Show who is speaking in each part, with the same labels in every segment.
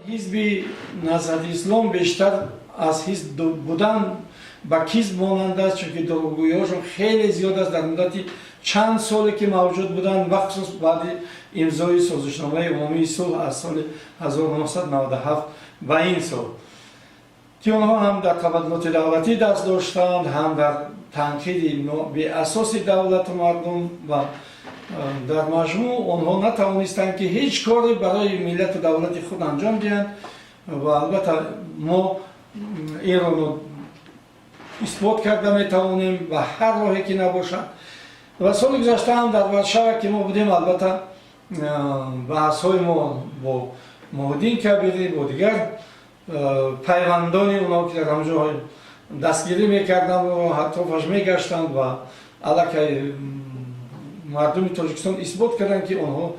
Speaker 1: حزب نهضت اسلام بیشتر از حزب بودن با کیز مانند است، چون که دروغگویی‌هاشون خیلی زیاد است. در مدت چند سالی که موجود بودن، مخصوص بعد امضای سازشنامه عمومی صلح از سال 1997 و این سال که آنها هم در تبادلات دولتی دست داشتند، هم در تنقید به اساس دولت و مردم، و در مجموع آنها نتوانستند که هیچ کاری برای ملت و دولت خود انجام دهند. و البته ما این را اثبات کرده میتوانیم و هر راهی که نباشد. و سال گذشته هم در ورشو که ما بودیم، البته بحث های ما با محمدین کبیری با دیگر پیوندان اونا که در همجا دستگیری میکردن و حتی فش میگشتند و علیه مردم تاجیکستان اثبات کردند که آنها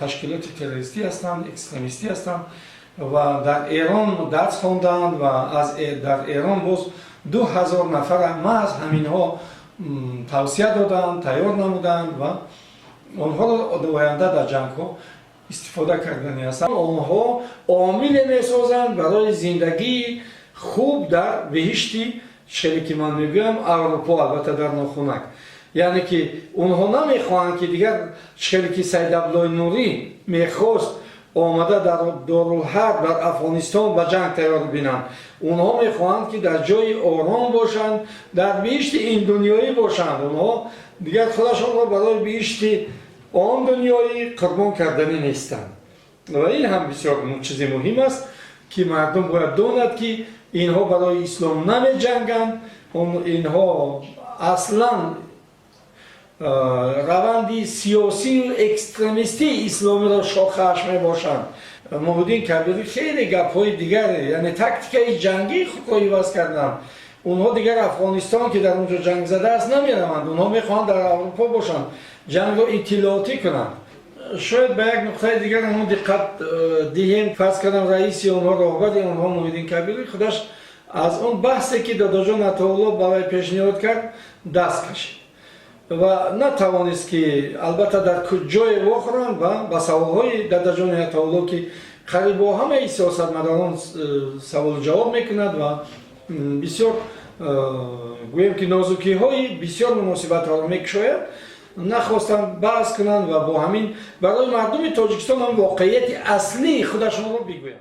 Speaker 1: تشکیلات تروریستی هستند، اکستریمیستی هستند. و در ایران درس خواندند و در ایران باز 2000 نفر محض همین ها توصیه دادند، تیار نمودند و آنها را در آینده در جنگ ها استفاده کردنی هستند. آنها عامل میسازند برای زندگی خوب در بهشتی شهری که من میگویم اروپا، البته در ناخنک. یعنی که اونها نمیخواهند که دیگر شهری که سید عبدالله نوری میخواست آمده در دارالحرب در افغانستان به جنگ تیار بینند. اونها میخواهند که در جای آرام باشند، در بهشت این دنیایی باشند. اونها دیگر خودشان را برای بهشت آن دنیایی قربان کردنی نیستند. و این هم بسیار چیز مهم است که مردم باید داند که اینها برای اسلام نمی جنگند. اینها اصلا روندی سیاسی و اکستریمیستی اسلامی را شاخش می باشند. محمدین کبیری خیلی گپ های دیگره، یعنی تاکتیکای جنگی خود را عوض کردند. اونها دیگر افغانستان که در اونجا جنگ زده است نمی روند، اونها میخواهند در اروپا باشند، جنگ را اطلاعاتی کنند. شاید به یک نقطه دیگر اونها دقت دهیم. فرض کردم رئیس اونها راهبر اونها محمدین کبیری خودش از اون بحثی که دادا جان عطاالله برای پیشنهاد کرد دست کشید و نتوانست که البته در جای واخران و با سوالهای دادا جان عطاالله که قریب با همه سیاستمداران سوال جواب میکند و بسیار گویم که نازکی های بسیار مناسبت ها را میکشاید، نخواستند بحث کنند و با همین برای مردم تاجیکستان هم واقعیت اصلی خودشان را بگویند.